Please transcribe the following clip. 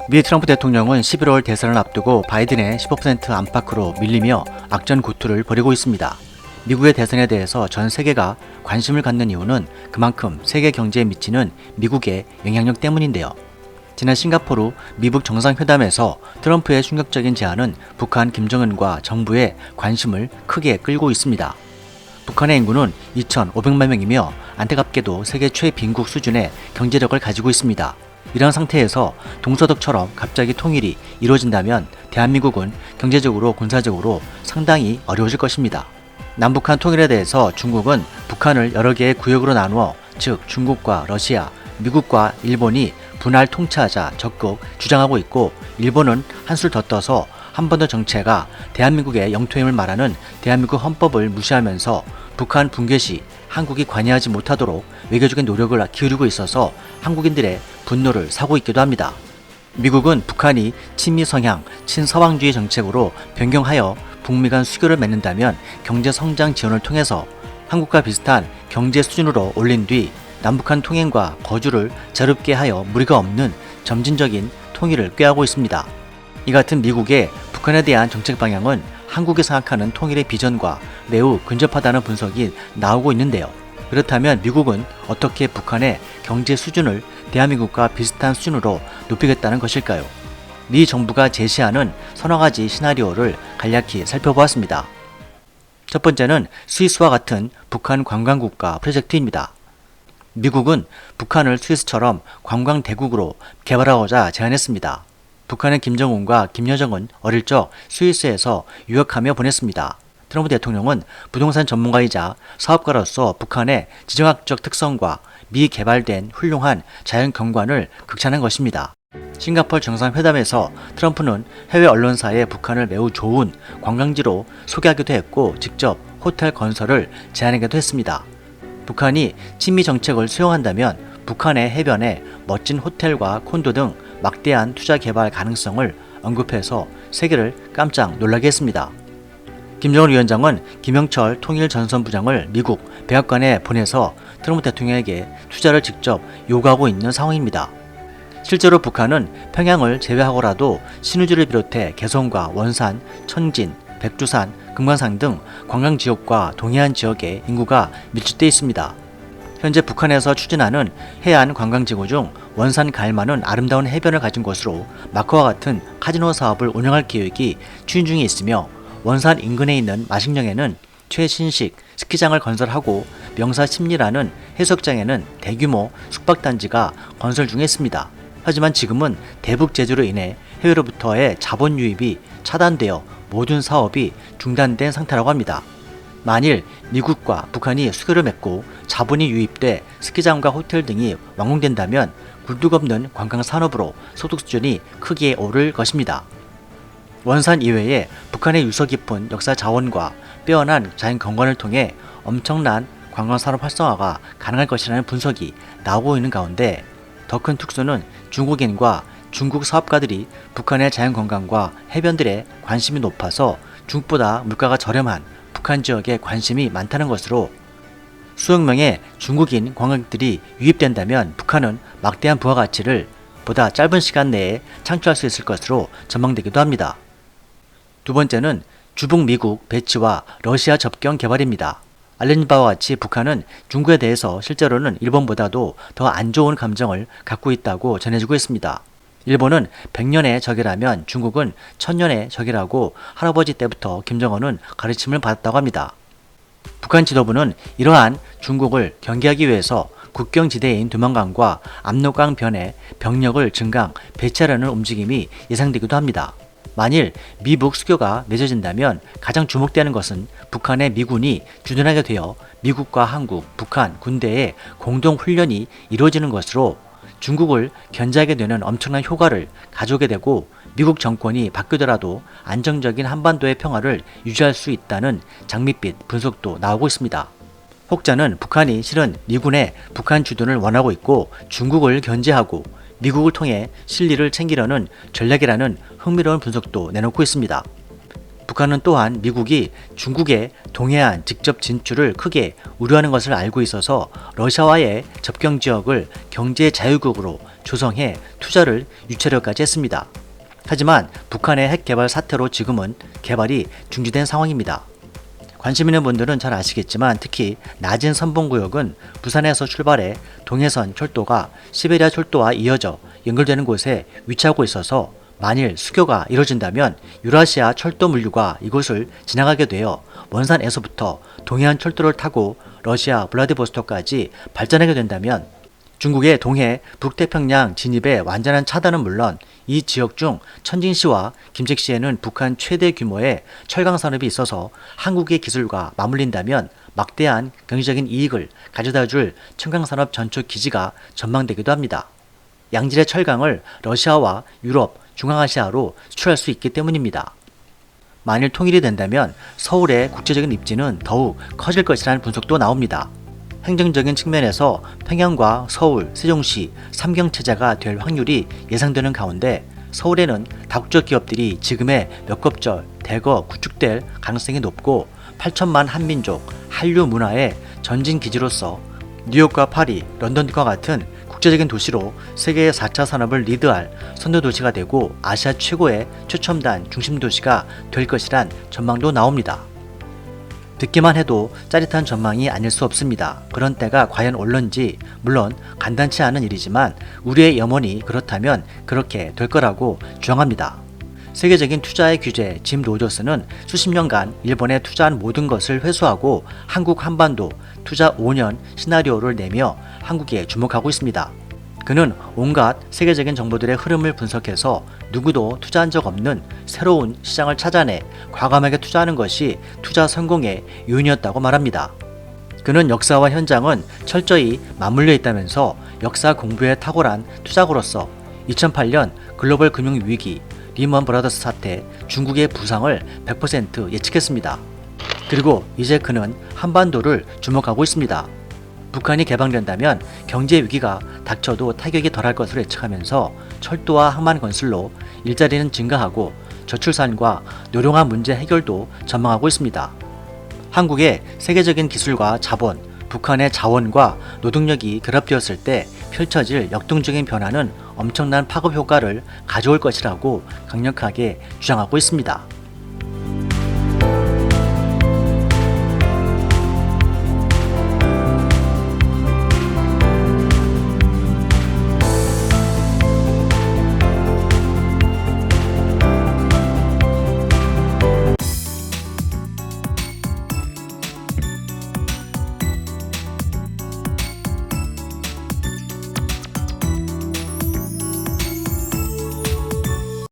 미 트럼프 대통령은 11월 대선을 앞두고 바이든의 15% 안팎으로 밀리며 악전고투를 벌이고 있습니다. 미국의 대선에 대해서 전 세계가 관심을 갖는 이유는 그만큼 세계 경제에 미치는 미국의 영향력 때문인데요. 지난 싱가포르 미북 정상회담에서 트럼프의 충격적인 제안은 북한 김정은과 정부의 관심을 크게 끌고 있습니다. 북한의 인구는 2,500만 명이며 안타깝게도 세계 최빈국 수준의 경제력을 가지고 있습니다. 이런 상태에서 동서독처럼 갑자기 통일이 이루어진다면 대한민국은 경제적으로 군사적으로 상당히 어려워질 것입니다. 남북한 통일에 대해서 중국은 북한을 여러 개의 구역으로 나누어 즉 중국과 러시아, 미국과 일본이 분할 통치하자 적극 주장하고 있고 일본은 한술 더 떠서 한반도 정체가 대한민국의 영토임을 말하는 대한민국 헌법을 무시하면서 북한 붕괴 시 한국이 관여하지 못하도록 외교적인 노력을 기울이고 있어서 한국인들의 분노를 사고 있기도 합니다. 미국은 북한이 친미 성향, 친서방주의 정책으로 변경하여 북미 간 수교를 맺는다면 경제 성장 지원을 통해서 한국과 비슷한 경제 수준으로 올린 뒤 남북한 통행과 거주를 자유롭게 하여 무리가 없는 점진적인 통일을 꾀하고 있습니다. 이 같은 미국의 북한에 대한 정책 방향은 한국이 생각하는 통일의 비전과 매우 근접하다는 분석이 나오고 있는데요. 그렇다면 미국은 어떻게 북한의 경제 수준을 대한민국과 비슷한 수준으로 높이겠다는 것일까요? 미 정부가 제시하는 서너 가지 시나리오를 간략히 살펴보았습니다. 첫 번째는 스위스와 같은 북한 관광국가 프로젝트입니다. 미국은 북한을 스위스처럼 관광 대국으로 개발하고자 제안했습니다. 북한은 김정은과 김여정은 어릴 적 스위스에서 유학하며 보냈습니다. 트럼프 대통령은 부동산 전문가이자 사업가로서 북한의 지정학적 특성과 미개발된 훌륭한 자연 경관을 극찬한 것입니다. 싱가포르 정상회담에서 트럼프는 해외 언론사에 북한을 매우 좋은 관광지로 소개하기도 했고 직접 호텔 건설을 제안하기도 했습니다. 북한이 친미 정책을 수용한다면 북한의 해변에 멋진 호텔과 콘도 등 막대한 투자 개발 가능성을 언급해서 세계를 깜짝 놀라게 했습니다. 김정은 위원장은 김영철 통일전선부장을 미국 백악관에 보내서 트럼프 대통령에게 투자를 직접 요구하고 있는 상황입니다. 실제로 북한은 평양을 제외하고라도 신의주를 비롯해 개성과 원산, 천진, 백두산, 금강산 등 관광지역과 동해안 지역에 인구가 밀집되어 있습니다. 현재 북한에서 추진하는 해안 관광지구 중 원산 갈만은 아름다운 해변을 가진 곳으로 마커와 같은 카지노 사업을 운영할 계획이 추진 중에 있으며 원산 인근에 있는 마식령에는 최신식 스키장을 건설하고 명사 심리라는 해수욕장에는 대규모 숙박단지가 건설 중에 있습니다. 하지만 지금은 대북 제재로 인해 해외로부터의 자본 유입이 차단되어 모든 사업이 중단된 상태라고 합니다. 만일 미국과 북한이 수교를 맺고 자본이 유입돼 스키장과 호텔 등이 완공된다면 굴뚝없는 관광 산업으로 소득 수준이 크게 오를 것입니다. 원산 이외에 북한의 유서 깊은 역사 자원과 빼어난 자연 경관을 통해 엄청난 관광 산업 활성화가 가능할 것이라는 분석이 나오고 있는 가운데 더 큰 특수는 중국인과 중국 사업가들이 북한의 자연 관광과 해변들에 관심이 높아서 중국보다 물가가 저렴한 북한 지역에 관심이 많다는 것으로 수억 명의 중국인 관광객들이 유입된다면 북한은 막대한 부가가치를 보다 짧은 시간 내에 창출할 수 있을 것으로 전망되기도 합니다. 두 번째는 주북 미국 배치와 러시아 접경 개발입니다. 알려진 바와 같이 북한은 중국에 대해서 실제로는 일본보다도 더 안 좋은 감정을 갖고 있다고 전해지고 있습니다. 일본은 100년의 적이라면 중국은 1000년의 적이라고 할아버지 때부터 김정은은 가르침을 받았다고 합니다. 북한 지도부는 이러한 중국을 경계하기 위해서 국경지대인 두만강과 압록강 변에 병력을 증강, 배치하려는 움직임이 예상되기도 합니다. 만일 미북 수교가 맺어진다면 가장 주목되는 것은 북한의 미군이 주둔하게 되어 미국과 한국, 북한 군대의 공동훈련이 이루어지는 것으로 중국을 견제하게 되는 엄청난 효과를 가져오게 되고 미국 정권이 바뀌더라도 안정적인 한반도의 평화를 유지할 수 있다는 장밋빛 분석도 나오고 있습니다. 혹자는 북한이 실은 미군의 북한 주둔을 원하고 있고 중국을 견제하고 미국을 통해 실리를 챙기려는 전략이라는 흥미로운 분석도 내놓고 있습니다. 북한은 또한 미국이 중국의 동해안 직접 진출을 크게 우려하는 것을 알고 있어서 러시아와의 접경 지역을 경제 자유국으로 조성해 투자를 유치하려까지 했습니다. 하지만 북한의 핵 개발 사태로 지금은 개발이 중지된 상황입니다. 관심 있는 분들은 잘 아시겠지만 특히 낮은 선봉구역은 부산에서 출발해 동해선 철도가 시베리아 철도와 이어져 연결되는 곳에 위치하고 있어서 만일 수교가 이뤄진다면 유라시아 철도 물류가 이곳을 지나가게 되어 원산에서부터 동해안 철도를 타고 러시아 블라디보스토크까지 발전하게 된다면 중국의 동해 북태평양 진입의 완전한 차단은 물론 이 지역 중 천진시와 김책시에는 북한 최대 규모의 철강 산업이 있어서 한국의 기술과 맞물린다면 막대한 경제적인 이익을 가져다 줄 철강산업 전초 기지가 전망되기도 합니다. 양질의 철강을 러시아와 유럽, 중앙아시아로 수출할 수 있기 때문입니다. 만일 통일이 된다면 서울의 국제적인 입지는 더욱 커질 것이라는 분석도 나옵니다. 행정적인 측면에서 평양과 서울, 세종시 3경체제가 될 확률이 예상되는 가운데 서울에는 다국적 기업들이 지금의 몇 겁절 대거 구축될 가능성이 높고 8천만 한민족 한류 문화의 전진 기지로서 뉴욕과 파리, 런던 과 같은 국제적인 도시로 세계의 4차 산업을 리드할 선도 도시가 되고 아시아 최고의 최첨단 중심 도시가 될 것이란 전망도 나옵니다. 듣기만 해도 짜릿한 전망이 아닐 수 없습니다. 그런 때가 과연 올런지 물론 간단치 않은 일이지만 우리의 염원이 그렇다면 그렇게 될 거라고 주장합니다. 세계적인 투자의 규제 짐 로저스는 수십 년간 일본에 투자한 모든 것을 회수하고 한국 한반도 투자 5년 시나리오를 내며 한국에 주목하고 있습니다. 그는 온갖 세계적인 정보들의 흐름을 분석해서 누구도 투자한 적 없는 새로운 시장을 찾아내 과감하게 투자하는 것이 투자 성공의 요인이었다고 말합니다. 그는 역사와 현장은 철저히 맞물려 있다면서 역사 공부에 탁월한 투자고로서 2008년 글로벌 금융위기, 리먼 브라더스 사태, 중국의 부상을 100% 예측했습니다. 그리고 이제 그는 한반도를 주목하고 있습니다. 북한이 개방된다면 경제 위기가 닥쳐도 타격이 덜할 것으로 예측하면서 철도와 항만 건설로 일자리는 증가하고 저출산과 노령화 문제 해결도 전망하고 있습니다. 한국의 세계적인 기술과 자본, 북한의 자원과 노동력이 결합되었을 때 펼쳐질 역동적인 변화는 엄청난 파급 효과를 가져올 것이라고 강력하게 주장하고 있습니다.